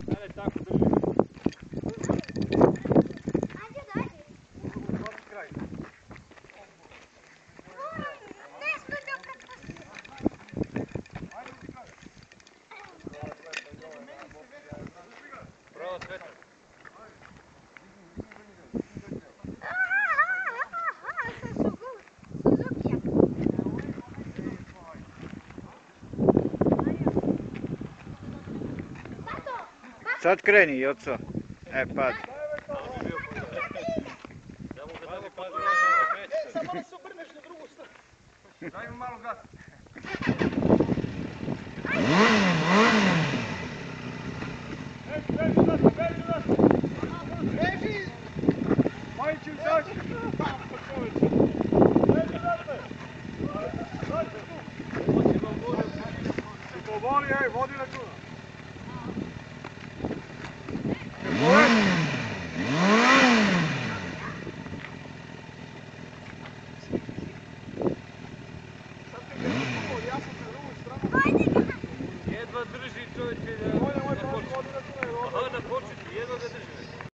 Ajde, tako drži. Ajde, dajde. Ne smije da prepusti. Pravo svetar. Sad kreni, Joco. Pad. Samo se obrneš na drugu stranu. Daj mu malo gas. Beži! Majiću, izađi! Beži nazad! Zađi tu! Povoli, vodi računa! Jedva drži čovječe da početi. Aha, da početi, jedva da drži.